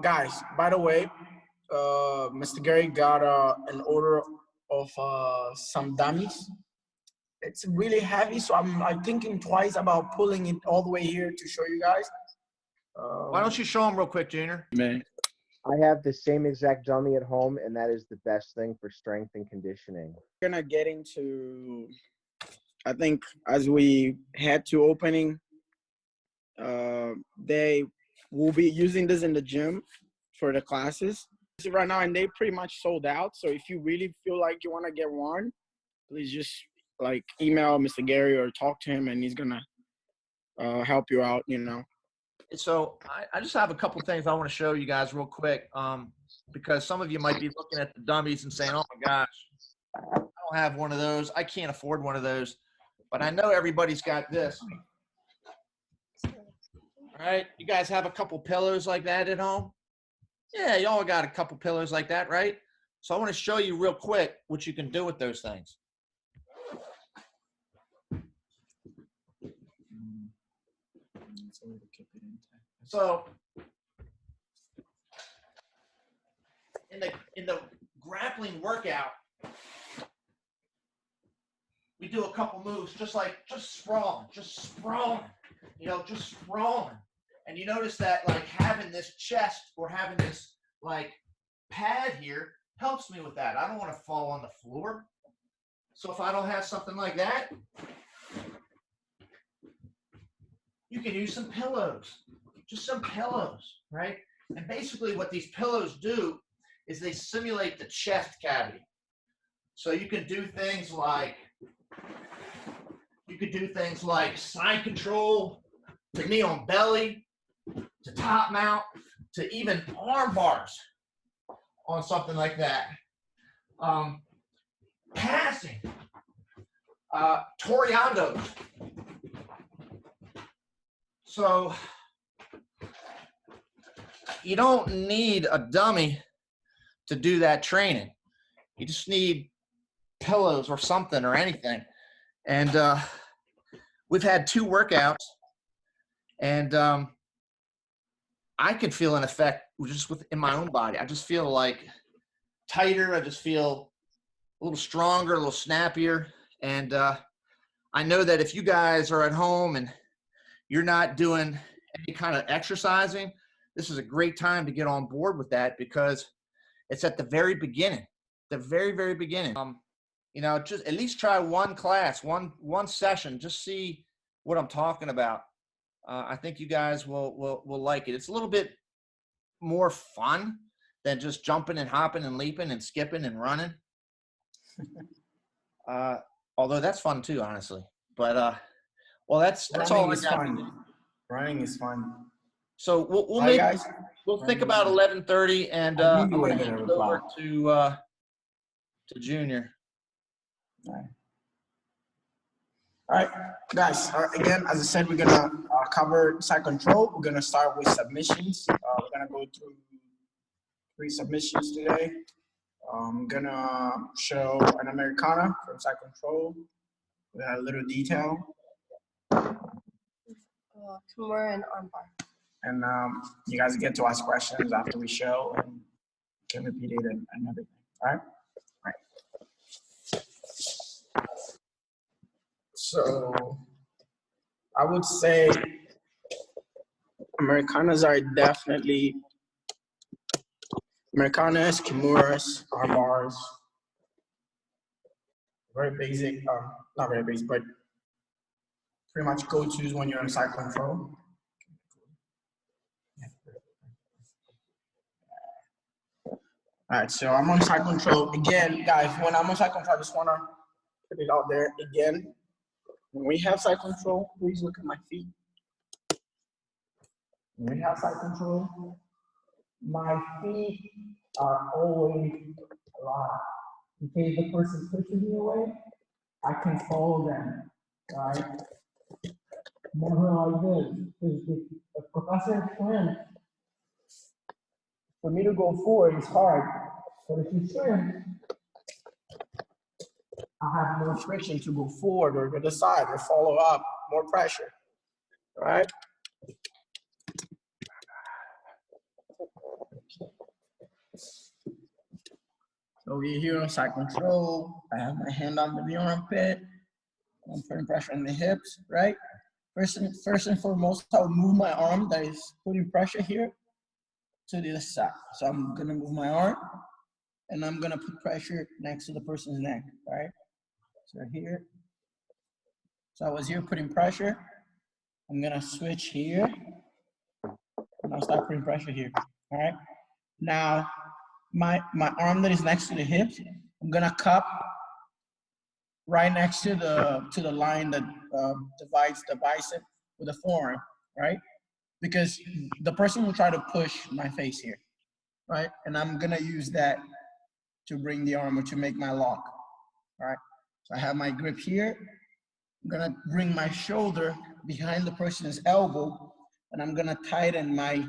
Guys, by the way, Mr. Gary got an order of some dummies. It's really heavy, so I'm thinking twice about pulling it all the way here to show you guys. Why don't you show them real quick, Junior? Man. I have the same exact dummy at home, and that is the best thing for strength and conditioning. We're gonna get into, I think, as we head to opening, they will be using this in the gym for the classes right now, and they pretty much sold out. So if you really feel like you want to get one, please just like email Mr. Gary or talk to him, and he's gonna help you out, you know. So I just have a couple things I want to show you guys real quick, because some of you might be looking at the dummies and saying, oh my gosh, I don't have one of those. I can't afford one of those. But I know everybody's got this. All right, you guys have a couple pillows like that at home? Yeah, y'all got a couple pillows like that, right? So I want to show you real quick what you can do with those things. So in the grappling workout, we do a couple moves just sprawling, you know, just sprawling. And you notice that like having this chest or having this like pad here helps me with that. I don't want to fall on the floor. So if I don't have something like that, you can use some pillows, just some pillows, right? And basically what these pillows do is they simulate the chest cavity. So you can do things like, side control, to knee on belly, to top mount, to even arm bars on something like that. Passing, Toriandos. So you don't need a dummy to do that training. You just need pillows or something or anything. And we've had 2 workouts, and I can feel an effect just within my own body. I just feel like tighter. I just feel a little stronger, a little snappier. And I know that if you guys are at home and you're not doing any kind of exercising, this is a great time to get on board with that, because it's at the very beginning, the very, very beginning. You know, just at least try one class, one session, just see what I'm talking about. I think you guys will like it. It's a little bit more fun than just jumping and hopping and leaping and skipping and running. Although that's fun too, honestly. But well, that's all I got. Fun. Running is fun. So we'll think about 11:30, and I'm going to hand it over to Junior. All right, guys. Again, as I said, we're gonna cover side control. We're gonna start with submissions. We're gonna go through 3 submissions today. I'm gonna show an Americana from side control with a little detail. Kimura and armbar. And you guys get to ask questions after we show and can repeat it and everything. All right. So I would say Americanas are definitely Americanas, Kimuras, Armbars. Very basic, not very basic, but pretty much go-tos when you're on side control. All right, so I'm on side control. Again, guys, when I'm on side control, I just wanna put it out there again. When we have side control, please look at my feet. When we have side control, my feet are always alive. In case the person pushes me away, I can follow them, right? Never like this. Because the professor explained, for me to go forward is hard, but if you swim, I have more friction to go forward or to the side or follow up, more pressure, all right? So we're here on side control. I have my hand under the armpit. I'm putting pressure on the hips, right? First and foremost, I'll move my arm that is putting pressure here to the side. So I'm gonna move my arm and I'm gonna put pressure next to the person's neck, right? So here, so I was here putting pressure. I'm gonna switch here and I'll start putting pressure here, all right? Now, my arm that is next to the hips, I'm gonna cup right next to the line that divides the bicep with the forearm, right? Because the person will try to push my face here, right? And I'm gonna use that to bring the arm or to make my lock, all right? So I have my grip here. I'm gonna bring my shoulder behind the person's elbow, and I'm gonna tighten my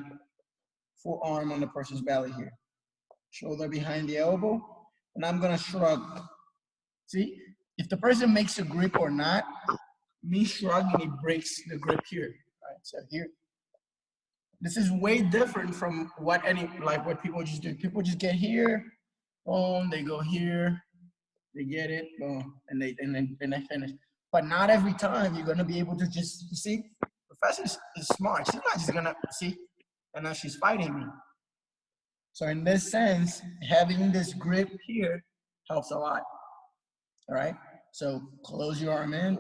forearm on the person's belly here. Shoulder behind the elbow, and I'm gonna shrug. See, if the person makes a grip or not, me shrugging, it breaks the grip here, right? So here, this is way different from what what people just do. People just get here, boom, they go here, they get it, boom, and they finish. But not every time you're gonna be able to just, you see, Professor is smart. She's not just gonna, see, and now she's fighting me. So in this sense, having this grip here helps a lot, all right? So close your arm in,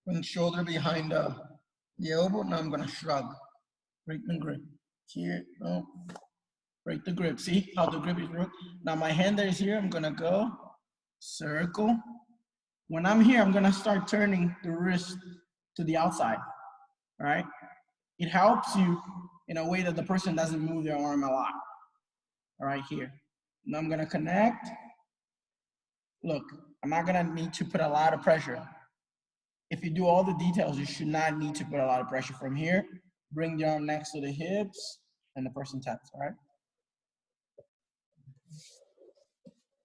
bring shoulder behind the elbow. Now I'm gonna shrug, break the grip. Here, boom, break the grip. See how the grip is broken? Now my hand that is here, I'm gonna go, circle. When I'm here, I'm gonna start turning the wrist to the outside, all right? It helps you in a way that the person doesn't move their arm a lot, all right, here. Now I'm gonna connect. Look, I'm not gonna need to put a lot of pressure. If you do all the details, you should not need to put a lot of pressure from here. Bring the arm next to the hips and the person taps, all right?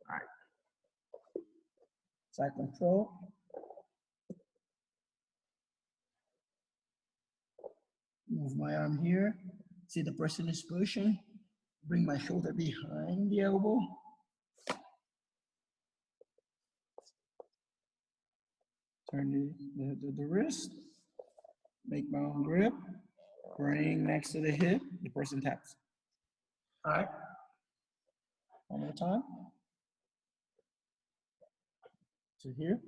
All right. Side control. Move my arm here. See the person is pushing. Bring my shoulder behind the elbow. Turn the wrist. Make my own grip. Bring next to the hip. The person taps. All right. One more time. To here.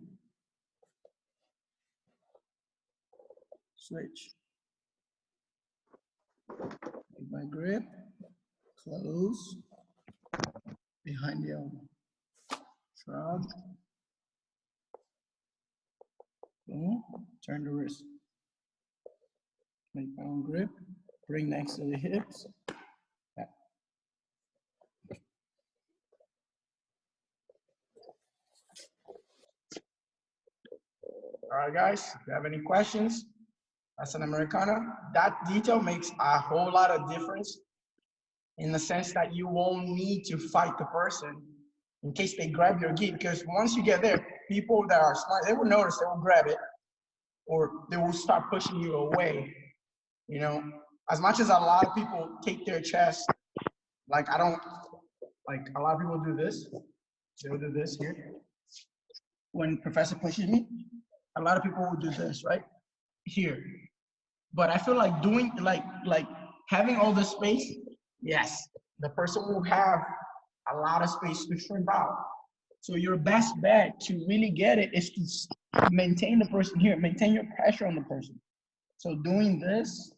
Switch. Make my grip. Close. Behind the elbow. Shrug. Boom. Turn the wrist. Make my own grip. Bring next to the hips. Tap. All right, guys, if you have any questions, that's an Americana. That detail makes a whole lot of difference in the sense that you won't need to fight the person in case they grab your gi, because once you get there, people that are smart, they will notice, they will grab it, or they will start pushing you away. You know, as much as a lot of people take their chest, like a lot of people do this, they will do this here. When professor pushes me, a lot of people will do this, right? Here. But I feel like doing, like having all this space, yes, the person will have a lot of space to shrimp out. So your best bet to really get it is to maintain the person here, maintain your pressure on the person. So doing this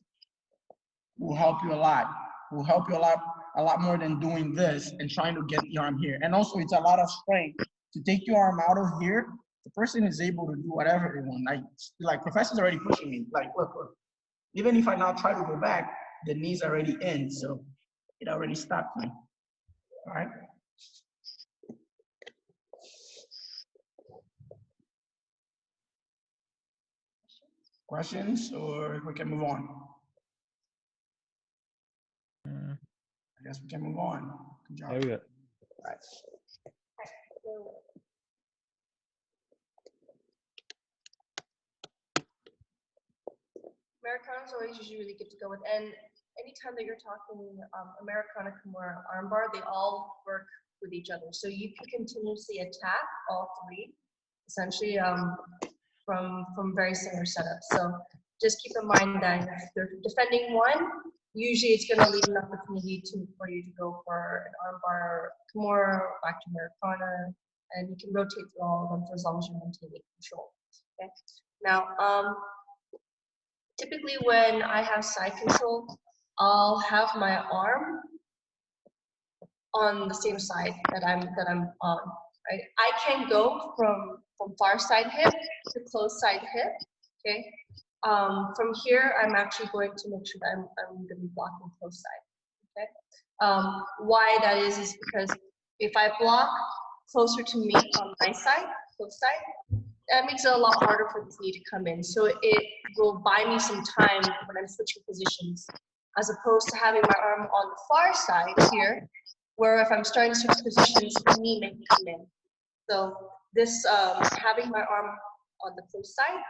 will help you a lot. Will help you a lot more than doing this and trying to get the arm here. And also it's a lot of strength to take your arm out of here. The person is able to do whatever they want. Like professor's already pushing me. Like, look. Even if I now try to go back, the knee's already in, so it already stopped me. All right. Questions, or we can move on? I guess we can move on. Good job. There we go. All right. Americana's always usually really good to go with. And anytime that you're talking Americana Kimura armbar, they all work with each other. So you can continuously attack all three, essentially from very similar setups. So just keep in mind that if you're defending one, usually it's going to leave an opportunity for you to go for an armbar Kimura, back to Americana, and you can rotate through all of them for as long as you're maintaining control. Okay. Now, typically when I have side control, I'll have my arm on the same side that I'm on. Right? I can go from far side hip to close side hip. Okay. From here, I'm actually going to make sure that I'm going to be blocking close side. Okay. Why that is because if I block closer to me on my side, close side, that makes it a lot harder for this knee to come in. So it will buy me some time when I'm switching positions, as opposed to having my arm on the far side here, where if I'm starting to switch positions, the knee may come in. So this, having my arm on the close side,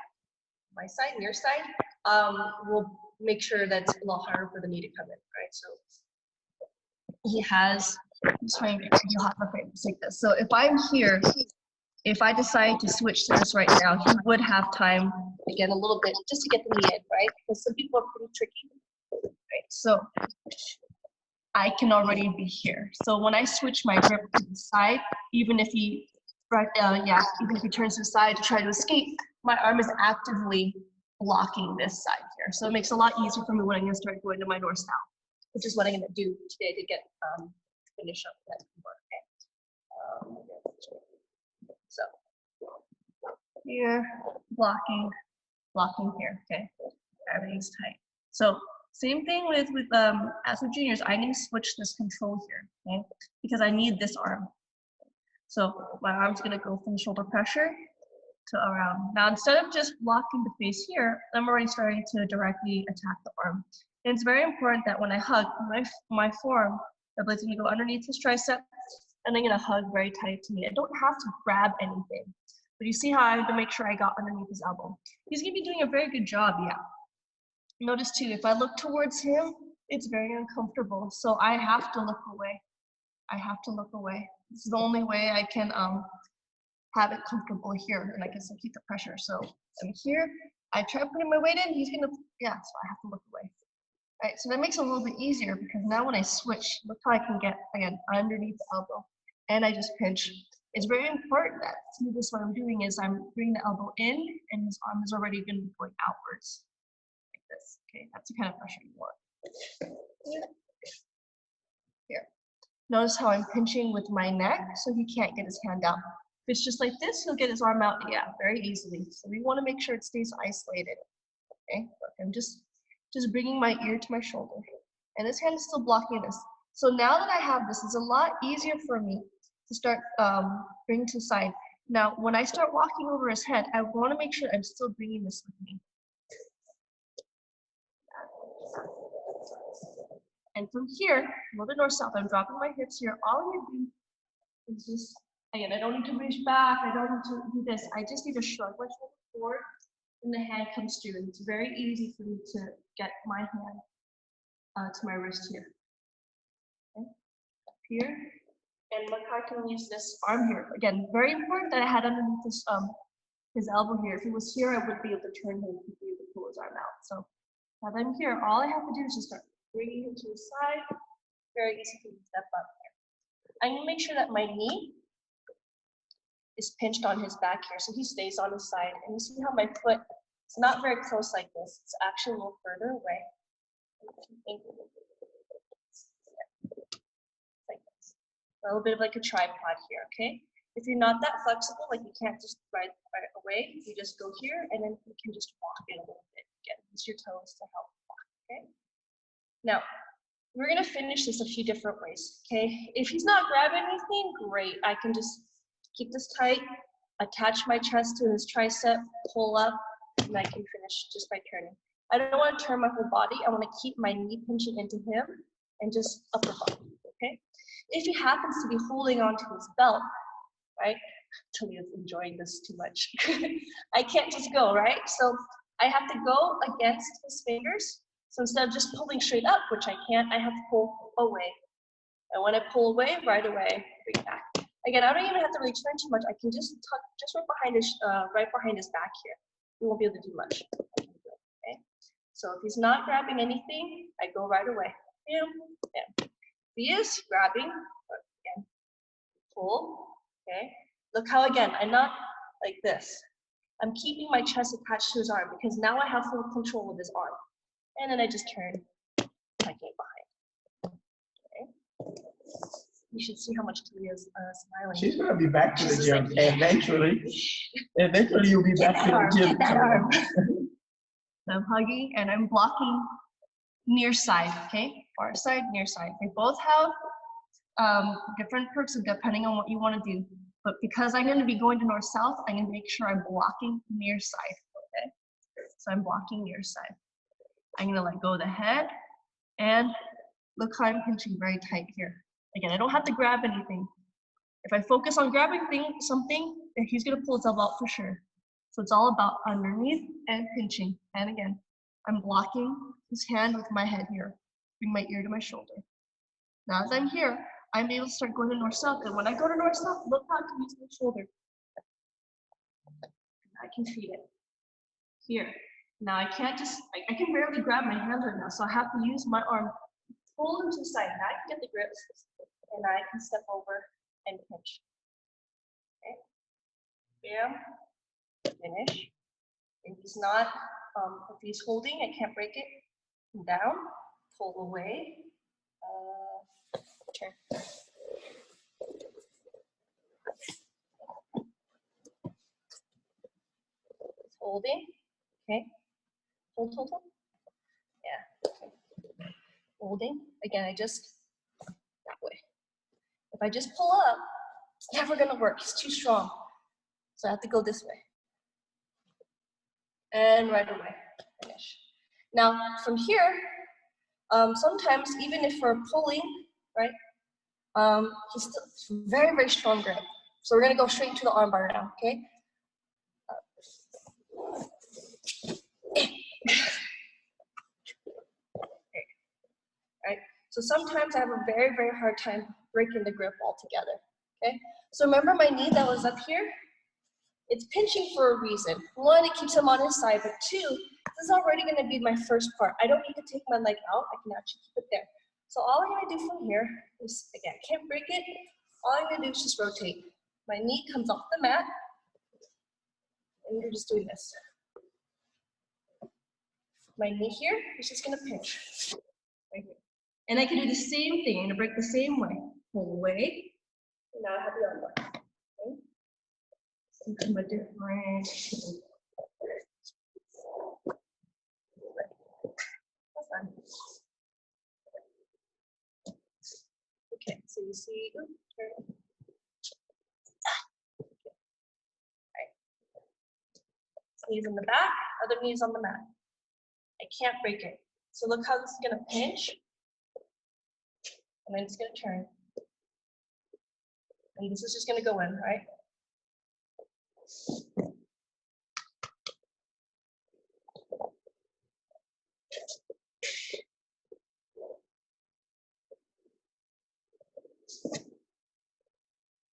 my side, near side, will make sure that it's a lot harder for the knee to come in, right? So he has, you'll have to like this. So if I'm here, if I decide to switch to this right now, he would have time, again, a little bit, just to get the knee in, right? Because some people are pretty tricky, right? So I can already be here. So when I switch my grip to the side, even if he, even if he turns to the side to try to escape, my arm is actively blocking this side here. So it makes it a lot easier for me when I'm gonna start going to my north-south, which is what I'm gonna do today to get finish up that work. So here, blocking here, okay? Everything's tight. So same thing with as with juniors, I need to switch this control here, okay? Because I need this arm. So my arm's gonna go from shoulder pressure to around. Now instead of just blocking the face here, I'm already starting to directly attack the arm. And it's very important that when I hug, my forearm, the blade's gonna go underneath his tricep, and I'm gonna hug very tight to me. I don't have to grab anything, but you see how I have to make sure I got underneath his elbow. He's gonna be doing a very good job, yeah. Notice too, if I look towards him, it's very uncomfortable. So I have to look away. I have to look away. This is the only way I can have it comfortable here, and I can still keep the pressure. So I'm here, I try putting my weight in, he's gonna, yeah, so I have to look away. All right, so that makes it a little bit easier because now when I switch, look how I can get, again, underneath the elbow, and I just pinch. It's very important that, see this, what I'm doing is I'm bringing the elbow in, and his arm is already gonna be going outwards, like this, okay? That's the kind of pressure you want. Here. Notice how I'm pinching with my neck so he can't get his hand out. If it's just like this, he'll get his arm out, yeah, very easily. So we want to make sure it stays isolated. Okay, look, I'm just bringing my ear to my shoulder, and this hand is still blocking this. So now that I have this, it's a lot easier for me to start bringing to the side. Now, when I start walking over his head, I want to make sure I'm still bringing this with me. And from here, north north south, I'm dropping my hips here. All I'm gonna do is just, again, I don't need to reach back, I don't need to do this. I just need to shrug my shoulder forward, and the hand comes through. And it's very easy for me to get my hand to my wrist here. Okay, up here. And look how I can use this arm here. Again, very important that I had underneath this his elbow here. If he was here, I would be able to turn him to be able to pull his arm out. So now that I'm here, all I have to do is just start bringing him to the side. Very easy for me to step up here. I'm gonna make sure that my knee is pinched on his back here, so he stays on his side. And you see how my foot, it's not very close like this. It's actually a little further away. Like this. A little bit of like a tripod here, okay? If you're not that flexible, like you can't just right away, you just go here, and then you can just walk it a little bit. Again, use your toes to help walk, okay? Now, we're gonna finish this a few different ways, okay? If he's not grabbing anything, great. I can just keep this tight, attach my chest to his tricep, pull up, and I can finish just by turning. I don't want to turn my whole body. I want to keep my knee pinching into him and just upper body, okay? If he happens to be holding onto his belt, right? Talia's enjoying this too much. I can't just go, right? So I have to go against his fingers So instead of just pulling straight up, which I can't, I have to pull away. And when I pull away, right away, bring back. Again, I don't even have to really turn too much. I can just tuck just right behind his back here. He won't be able to do much. Okay. So if he's not grabbing anything, I go right away. Bam, bam. If he is grabbing, again, pull. Okay. Look how again, I'm not like this. I'm keeping my chest attached to his arm because now I have full control of his arm. And then I just turn my game behind. Okay. You should see how much Talia is smiling. She's gonna be back to the gym eventually. Eventually, you'll be back to the gym. Get that arm. I'm hugging and I'm blocking near side. Okay, far side, near side. They both have different perks depending on what you want to do. But because I'm going to be going to north south, I'm going to make sure I'm blocking near side. Okay, so I'm blocking near side. I'm going to let go of the head and look how I'm pinching very tight here. Again, I don't have to grab anything. If I focus on grabbing something, then he's gonna pull his elbow out for sure. So it's all about underneath and pinching. And again, I'm blocking his hand with my head here. Bring my ear to my shoulder. Now as I'm here, I'm able to start going to north-south. And when I go to north-south, look how I can use my shoulder. I can feed it. Here. Now I can't just, I can barely grab my hand right now. So I have to use my arm, pull him to the side. Now I can get the grips. And I can step over and pinch. Okay. Bam. Finish. If he's not, if he's holding, I can't break it. Down. Pull away. Turn. Holding. Okay. Hold. Yeah. Okay. Holding. Again, I just that way. If I just pull up, it's never gonna work. It's too strong. So I have to go this way. And right away, finish. Now from here, sometimes even if we're pulling, right, he's still very, very strong grip. So we're gonna go straight to the armbar now, okay? Right. So sometimes I have a very, very hard time breaking the grip altogether, okay? So remember my knee that was up here? It's pinching for a reason. One, it keeps him on his side, but two, this is already gonna be my first part. I don't need to take my leg out, I can actually keep it there. So all I'm gonna do from here is, again, can't break it. All I'm gonna do is just rotate. My knee comes off the mat, and you're just doing this. My knee here is just gonna pinch, right here. And I can do the same thing. I'm gonna break the same way. Pull away. And now I have the armbar. Okay. Something different. That's fine. Okay, so you see, turn. Okay. All right. Knees in the back, other knees on the mat. I can't break it. So look how this is gonna pinch. And then it's gonna turn. And this is just gonna go in, right?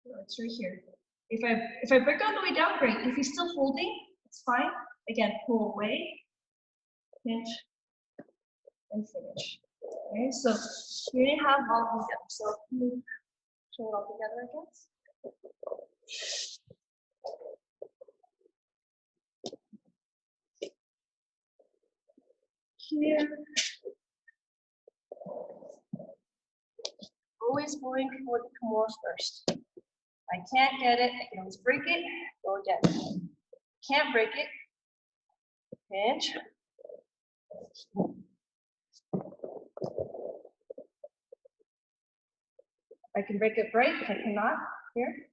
No, it's right here. If I break all the way down, great. If he's still holding, it's fine. Again, pull away, pinch, and finish. Okay, so you didn't have all of them. So show it all together, I guess. Here. Always going for the Kimura first. I can't get it, I can always break it, go again. Can't break it, pinch. I can break it right, I cannot, here,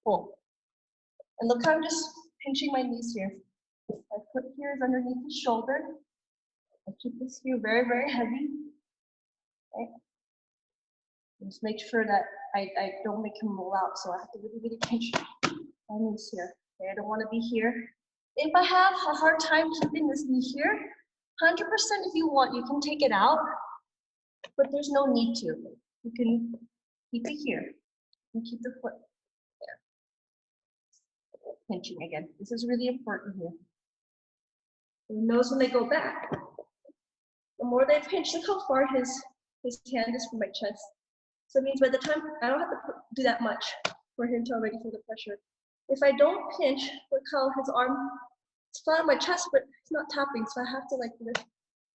pull. And look how I'm just pinching my knees here. My foot here is underneath the shoulder. I keep this here very, very heavy. Okay. Just make sure that I don't make him roll out, so I have to really, really pinch my knees here. Okay, I don't want to be here. If I have a hard time keeping this knee here, 100% if you want, you can take it out, but there's no need to. You can keep it here and keep the foot there. Pinching again. This is really important here. And notice when they go back, the more they pinch, look how far his hand is from my chest. So it means by the time, I don't have to do that much for him to already feel the pressure. If I don't pinch, look how his arm, it's flat on my chest, but it's not tapping, so I have to like lift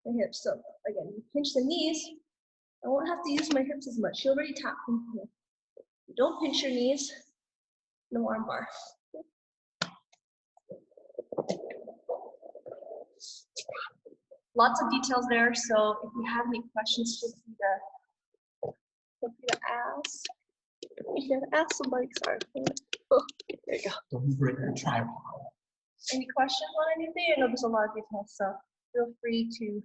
my hips. So again, you pinch the knees, I won't have to use my hips as much. He'll already tap from here. You don't pinch your knees, no arm bar. Lots of details there, so if you have any questions, feel free to ask. You can ask somebody, sorry. Oh, there you go. Don't break the tripod. Any questions on anything? I know there's a lot of details, so feel free to.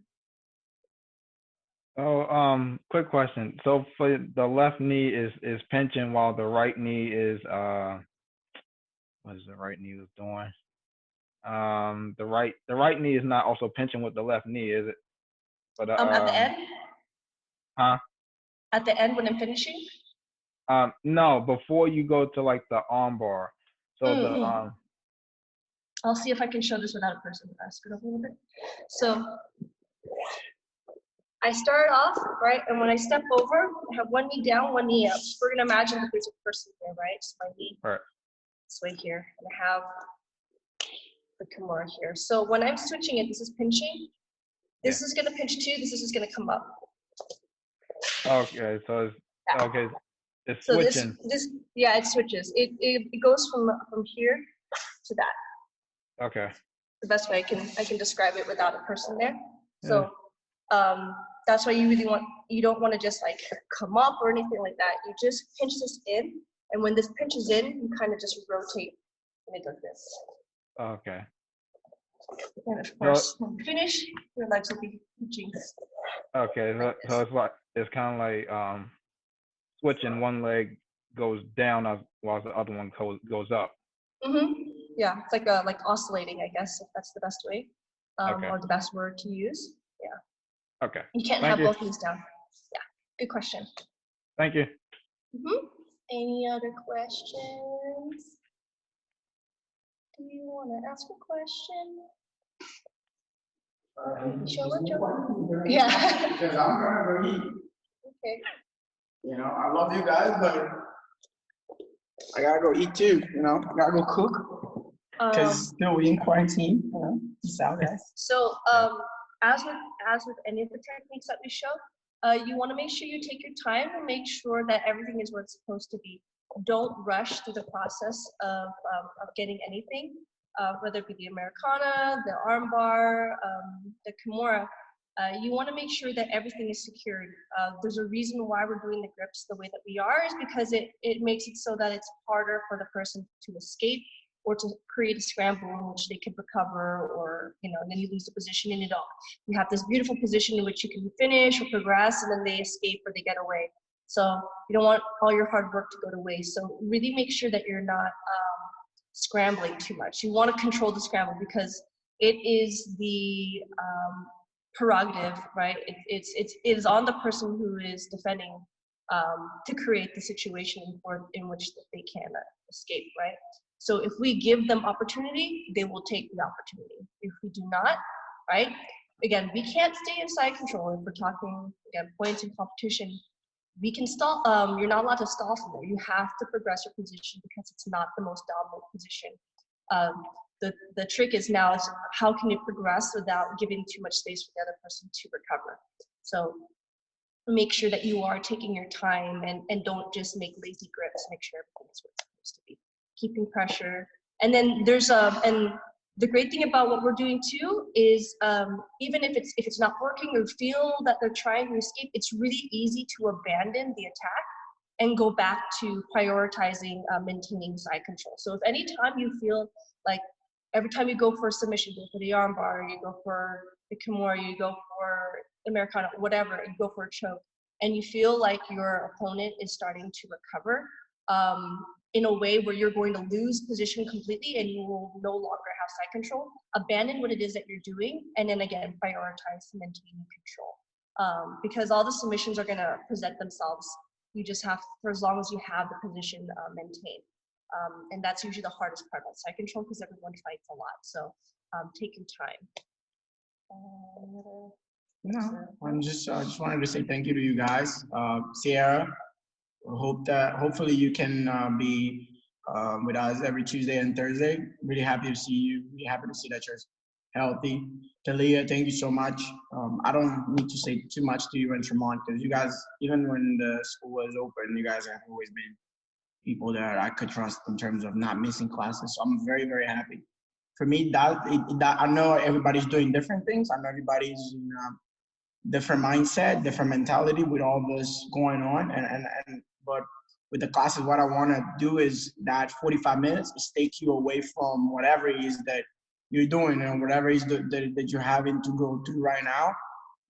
Oh, quick question. So for the left knee is pinching while the right knee is what is the right knee was doing? The right knee is not also pinching with the left knee, is it? But At the end? Huh? At the end when I'm finishing? No, before you go to like the arm bar. So I'll see if I can show this without a person. Scoot up a little bit. So I start off, right? And when I step over, I have one knee down, one knee up. We're gonna imagine that there's a person there, right? So my knee this way here, and I have the Kimura here. So when I'm switching it, this is pinching. This is gonna pinch too. This is just gonna come up. Okay, so it's okay. It's so switching. This yeah, it switches. It goes from here to that. Okay. The best way I can describe it without a person there. So that's why you don't want to just like come up or anything like that. You just pinch this in, and when this pinches in, you kind of just rotate and it does this. Okay. And of course, when you finish, your legs will be pinching. Okay, so it's like it's kind of like switching. One leg goes down while the other one goes up. Yeah, it's like oscillating, I guess, if that's the best way, or the best word to use. Yeah. Okay. You can't have both knees down. Yeah. Good question. Thank you. Any other questions? Do you want to ask a question? Yeah. Because I'm gonna go eat. Okay. You know, I love you guys, but I gotta go eat too. You know, I gotta go cook. Because still in quarantine. You know, peace out, guys. So, as with any of the techniques that we show, you want to make sure you take your time and make sure that everything is where it's supposed to be. Don't rush through the process of getting anything, whether it be the Americana, the armbar, the Kimura. You want to make sure that everything is secured. There's a reason why we're doing the grips the way that we are, is because it makes it so that it's harder for the person to escape or to create a scramble in which they can recover, or, you know, and then you lose the position in it all. You have this beautiful position in which you can finish or progress, and then they escape or they get away. So you don't want all your hard work to go to waste. So really make sure that you're not scrambling too much. You want to control the scramble because it is the prerogative, right? It is on the person who is defending to create the situation in which they can escape, right? So if we give them opportunity, they will take the opportunity. If we do not, right? Again, we can't stay inside control. If we're talking, again, points in competition, we can stall, you're not allowed to stall from there. You have to progress your position because it's not the most dominant position. The trick is how can you progress without giving too much space for the other person to recover? So make sure that you are taking your time and don't just make lazy grips. Make sure everything is where it's supposed to be. Keeping pressure. And then there's and the great thing about what we're doing too is even if it's not working or feel that they're trying to escape, it's really easy to abandon the attack and go back to prioritizing maintaining side control. So if any time you feel like every time you go for a submission, you go for the armbar, you go for the Kimura, you go for Americana, whatever, you go for a choke, and you feel like your opponent is starting to recover, in a way where you're going to lose position completely and you will no longer have side control. Abandon what it is that you're doing, and then again, prioritize maintaining control. Because all the submissions are going to present themselves. You just have, for as long as you have the position maintained. And that's usually the hardest part about side control because everyone fights a lot. So take your time. No, I just wanted to say thank you to you guys. Sierra, hopefully you can be with us every Tuesday and Thursday. Really happy to see you. Really happy to see that you're healthy. Talia, thank you so much. I don't need to say too much to you and Tremont because you guys, even when the school was open, you guys have always been people that I could trust in terms of not missing classes. So I'm very, very happy. For me, that I know everybody's doing different things. I know everybody's in different mindset, different mentality with all this going on. But with the classes, what I want to do is that 45 minutes is take you away from whatever it is that you're doing and whatever it is that you're having to go through right now,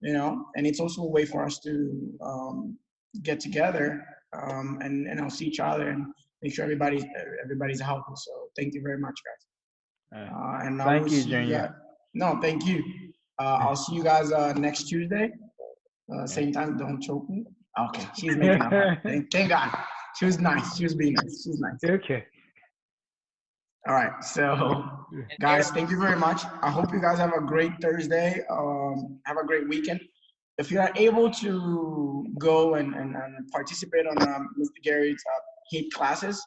and it's also a way for us to get together and see each other and make sure everybody's healthy. So thank you very much, guys. And Thank you, Junior. No, thank you. I'll see you guys next Tuesday. Same time. Don't choke me. Okay, she's making up. Thank God. She was nice. She was being nice. She was nice. Okay. All right. So, guys, thank you very much. I hope you guys have a great Thursday. Have a great weekend. If you are able to go and participate on Mr. Gary's HIIT classes,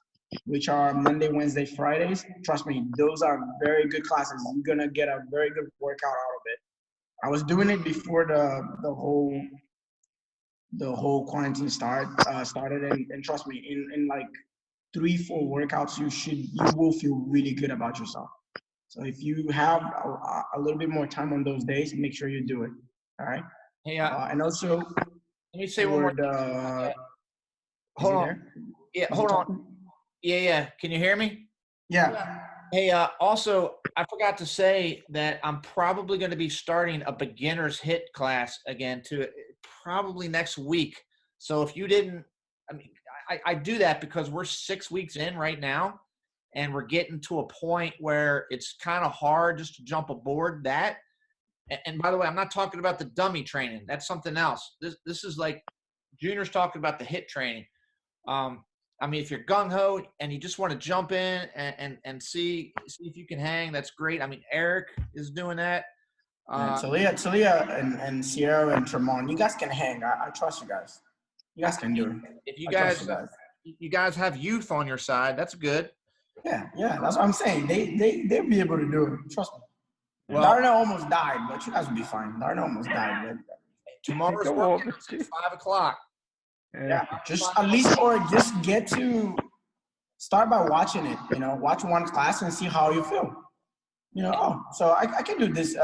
which are Monday, Wednesday, Fridays, trust me, those are very good classes. You're gonna get a very good workout out of it. I was doing it before the whole quarantine started, and trust me, in like 3-4 workouts, you will feel really good about yourself. So if you have a little bit more time on those days, make sure you do it. All right. Hey, and also, let me say one more thing. Hold on. Yeah, hold on. Yeah. Can you hear me? Yeah. Hey, also, I forgot to say that I'm probably going to be starting a beginner's HIIT class again probably next week. So if you didn't, I do that because we're 6 weeks in right now, and we're getting to a point where it's kind of hard just to jump aboard that. And by the way, I'm not talking about the dummy training. That's something else. This is like Junior's talking about the HIIT training. If you're gung-ho and you just want to jump in and see if you can hang, that's great. Eric is doing that. Talia and Sierra and Tremont, you guys can hang. I trust you guys. You guys can do it. If you guys have youth on your side, that's good. Yeah, that's what I'm saying. They'll be able to do it. Trust me. Well, Darnell almost died, but you guys will be fine. Darnell almost died. But tomorrow's workout at 5 o'clock. Yeah, just at least, or just get to start by watching it. Watch one class and see how you feel. So I can do this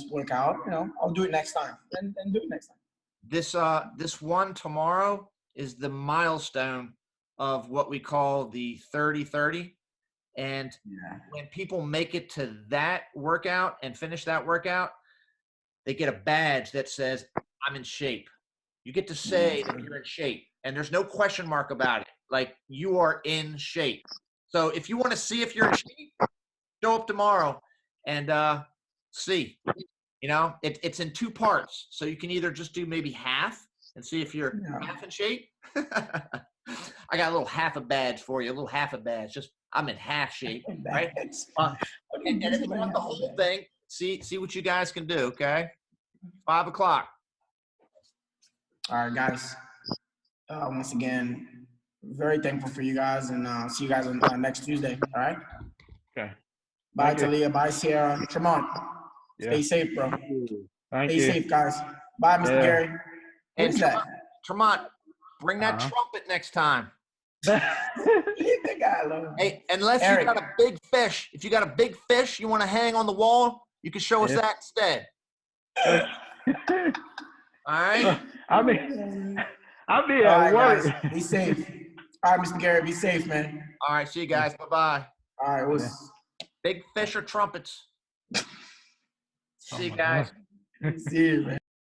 workout. I'll do it next time and do it next time. This one tomorrow is the milestone of what we call the 30-30. And when people make it to that workout and finish that workout, they get a badge that says, I'm in shape. You get to say that you're in shape, and there's no question mark about it. Like, you are in shape. So if you want to see if you're in shape, show up tomorrow and see. It's in 2 parts. So you can either just do maybe half and see if you're half in shape. I got a little half a badge for you, a little half a badge. Just I'm in half shape, right? And if you want the whole thing, see what you guys can do, okay? 5 o'clock. All right, guys. Once again, very thankful for you guys, and see you guys on next Tuesday. All right. Okay. Bye, Talia. Bye, Sierra. Tremont. Stay safe, bro. Thank Stay you. safe, guys. Bye, Mr. Gary. What is that? Tremont, bring that trumpet next time. Leave the guy alone. Hey, unless Eric. you got a big fish. If you got a big fish you want to hang on the wall, you can show us that instead. All right? I'll be at right, work. Guys, be safe. All right, Mr. Gary, be safe, man. All right, see you guys. Bye-bye. All right, it was big fish or trumpets. See you guys. See you, man.